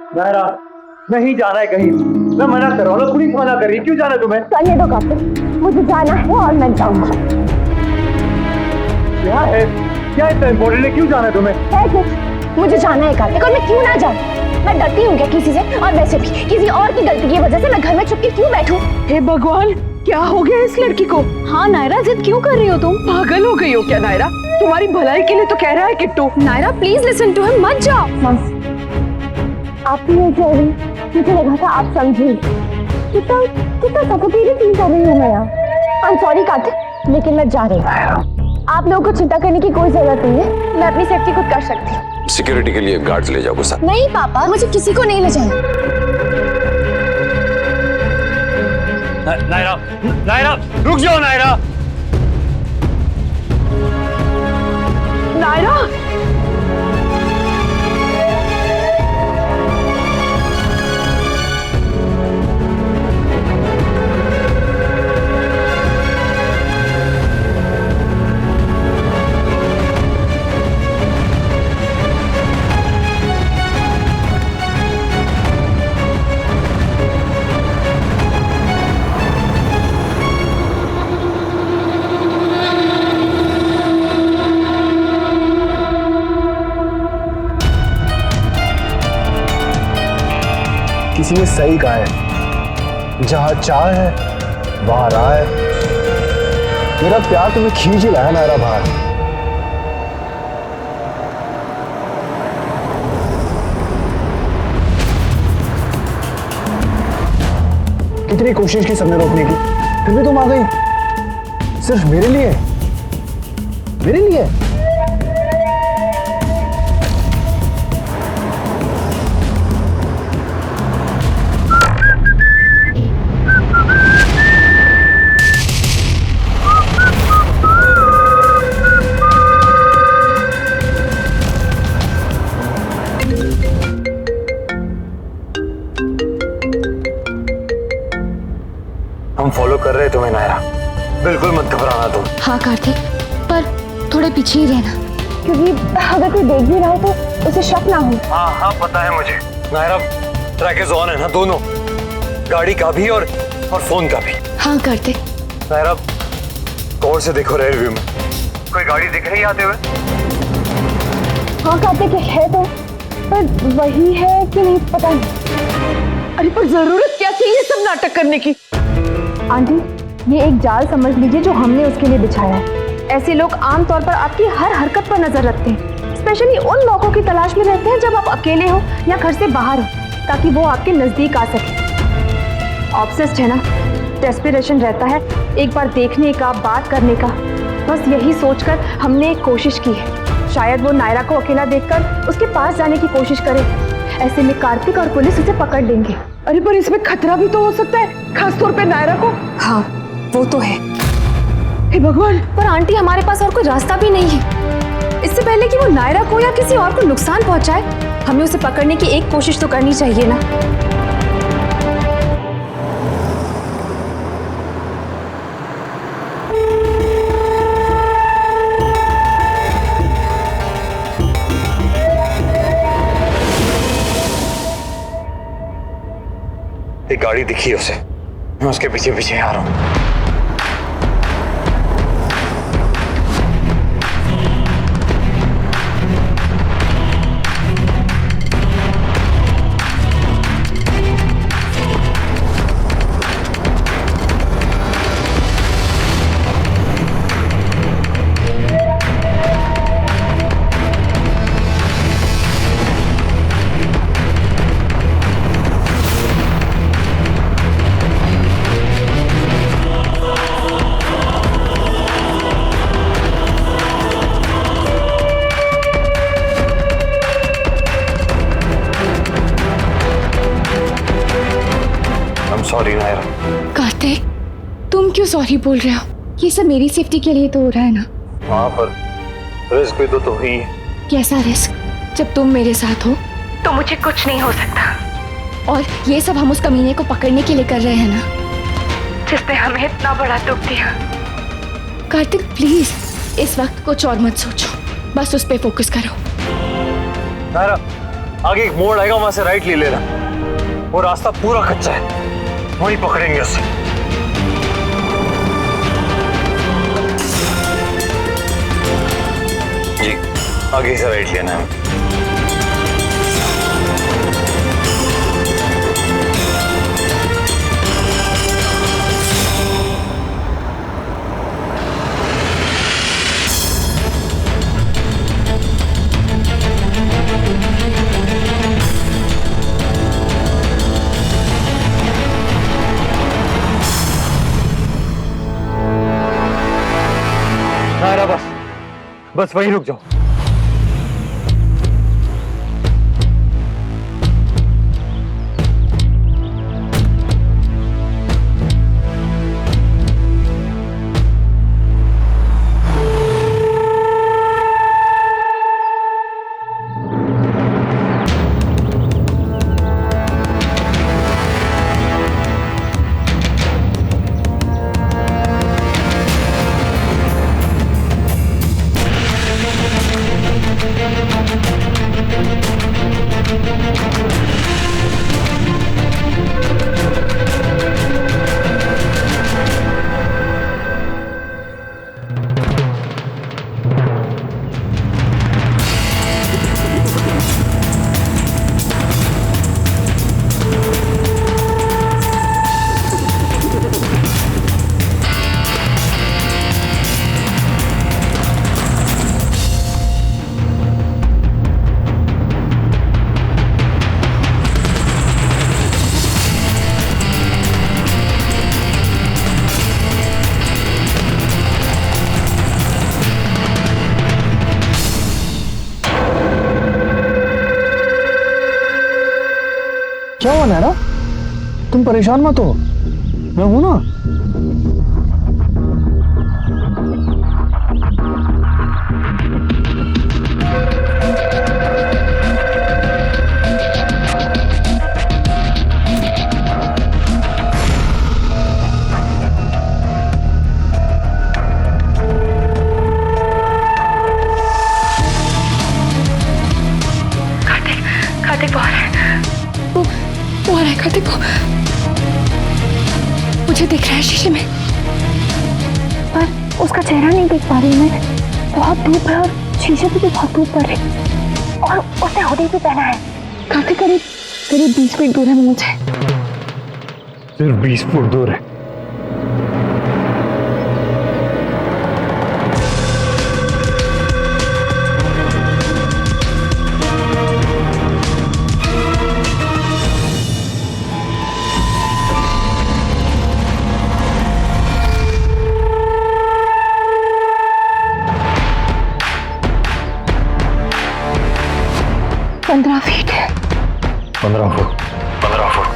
नायरा, नहीं जाना है कहीं। मैं मना कर रहा हूँ, पुलिस मना कर रही है। क्यों जाना है तुम्हें? करने दो कार्तिक, मुझे जाना है और मैं जाऊंगा। क्या है? क्या इतना इम्पोर्टेंट है? क्यों जाना है तुम्हें? है कुछ, मुझे जाना है कार्तिक, और मैं क्यों ना जाऊं? मैं डरती हूँ क्या किसी से? और वैसे भी किसी और की गलती की वजह से मैं घर में चुप के क्यों बैठूं? हे भगवान, क्या हो गया इस लड़की को? हाँ नायरा, जिद क्यों कर रही हो तुम? पागल हो गई हो क्या नायरा? तुम्हारी भलाई के लिए तो कह रहा है Kittu. Naira please listen to him, मत जाओ। आप भी ये कह रही, मुझे लगा था आप समझेंगी। कितना कितना सफोकेटेड फील कर रही हूँ मैं यहाँ। आई एम सॉरी कार्तिक, लेकिन मैं जा रही हूँ। आप लोगों को चिंता करने की कोई जरूरत नहीं है, मैं अपनी सेफ्टी खुद कर सकती हूँ। सिक्योरिटी के लिए गार्ड्स ले जाओ साथ। नहीं पापा, मुझे किसी को नहीं ले जाना। नायरा, नायरा, रुक जाओ नायरा। नायरा, किसी ने सही कहा है, जहां चाह है वहां राह है। मेरा प्यार तुम्हें खींच ही रहा है नायरा बाहर। कितनी कोशिश की सबने रोकने की, फिर भी तुम आ गई। सिर्फ मेरे लिए, मेरे लिए। हम फॉलो कर रहे हैं तुम्हें नायरा, बिल्कुल मत घबराना तुम। हाँ कार्तिक, पर थोड़े पीछे ही रहना, क्योंकि अगर कोई देख भी रहा हो तो उसे शक ना हो। हाँ हाँ पता है मुझे। नायरा, ट्रैक इज ऑन है ना, दोनों, गाड़ी का भी और फोन का भी। हाँ कार्तिक। नायरा, गौर से देखो रेल व्यू में, कोई गाड़ी दिख रही है आते हुए? हाँ कार्तिक है तो, पर वही है कि नहीं पता नहीं। अरे पर जरूरत क्या थी ये सब नाटक करने की? आंटी, ये एक जाल समझ लीजिए जो हमने उसके लिए बिछाया है। ऐसे लोग आमतौर पर आपकी हर हरकत पर नजर रखते हैं, स्पेशली उन मौकों की तलाश में रहते हैं जब आप अकेले हो या घर से बाहर हो, ताकि वो आपके नजदीक आ सके। ऑब्सेस्ड है ना, डेस्परेशन रहता है एक बार देखने का, बात करने का। बस यही सोचकर हमने एक कोशिश की है, शायद वो नायरा को अकेला देखकर उसके पास जाने की कोशिश करे। ऐसे में कार्तिक और पुलिस उसे पकड़ लेंगे। अरे पर इसमें खतरा भी तो हो सकता है, खासतौर पे नायरा को। हाँ वो तो है। हे भगवान, पर आंटी हमारे पास और कोई रास्ता भी नहीं है। इससे पहले कि वो नायरा को या किसी और को नुकसान पहुंचाए, हमें उसे पकड़ने की एक कोशिश तो करनी चाहिए ना। एक गाड़ी दिखी है उसे, मैं उसके पीछे पीछे आ रहा हूँ। सॉरी नायरा। कार्तिक, तुम क्यों सॉरी बोल रहे हो? ये सब मेरी सेफ्टी के लिए तो हो रहा है ना। वहाँ पर रिस्क भी तो ही है। कैसा रिस्क? जब तुम मेरे साथ हो तो मुझे कुछ नहीं हो सकता। और ये सब हम उस कमीने को पकड़ने के लिए कर रहे हैं ना, जिसने हमें इतना बड़ा दुख दिया। कार्तिक प्लीज इस वक्त कुछ और मत सोचो, बस उस पे फोकस करो। नायरा, आगे एक मोड़ आएगा, वहां से राइट ले लेना। वो रास्ता पूरा कच्चा है, वहीं पकड़ेंगे उसे। जी, आगे से राइट लेना है। नायरा, बस वहीं रुक जाओ। क्या हुआ नायरा? तुम परेशान मत हो, मैं हूं ना। कार्तिक बाहर है, वो आ रहा है। कार्तिक वो मुझे दिख रहा है शीशे में, पर उसका चेहरा नहीं देख पा रही मैं। बहुत धूप है और शीशे पे भी बहुत धूप पड़ रही, और उसने हुडी भी पहना है। कार्तिक करीब 20 फीट दूर है मुझे। सिर्फ 20 फुट दूर है। पंद्रह फीट। 15 फुट। 15 फुट।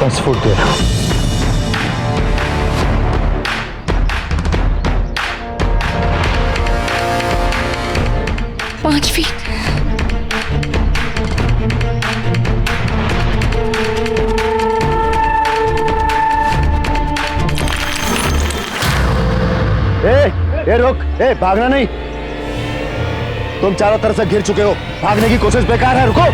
दस फुट दूर। 5 फीट। ए रुक, भागना नहीं। तुम चारों तरफ से घिर चुके हो, भागने की कोशिश बेकार है, रुको।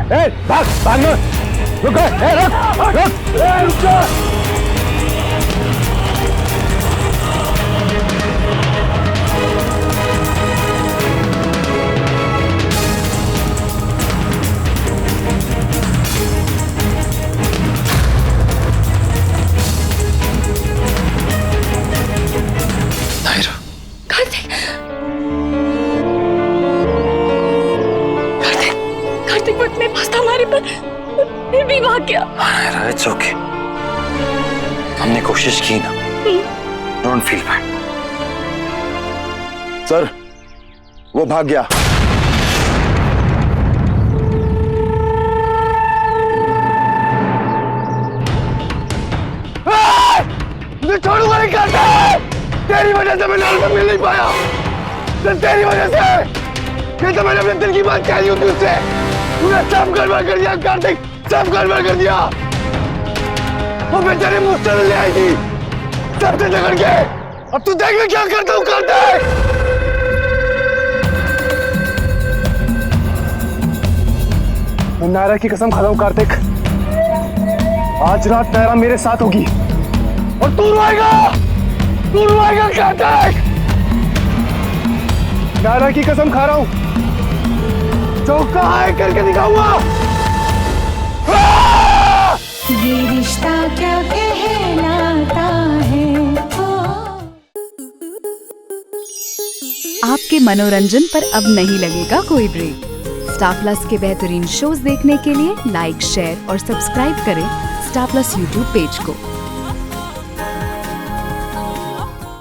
भाग भाग मत रुक रुक जा कार्तिक वो इतने पास था हमारे पर, फिर भी भाग गया। इट्स ओके, हमने कोशिश की ना। Don't feel bad. सर वो भाग गया। मुझे छोड़ूंगा नहीं करता। तेरी वजह से मैं लाल से मिल नहीं पाया। तेरी वजह से ये तो मैंने अपने दिल की बात कह दी होती उससे। तूने सब गड़बड़ कर दिया कार्तिक, सब गड़बड़ कर दिया। वो बेचारी मुझसे ले आई थी सबसे झगड़ के। अब तू देख मैं क्या करता हूँ कार्तिक। मैं नायरा की कसम खाता हूँ कार्तिक, आज रात नायरा मेरे साथ होगी और तू रोएगा कार्तिक। नायरा की कसम खा रहा हूँ, जो कहा है करके दिखाऊंगा। ये रिश्ता क्या कहलाता है। आपके मनोरंजन पर अब नहीं लगेगा कोई ब्रेक। स्टार प्लस के बेहतरीन शोज देखने के लिए लाइक, शेयर और सब्सक्राइब करें स्टार प्लस यूट्यूब पेज को।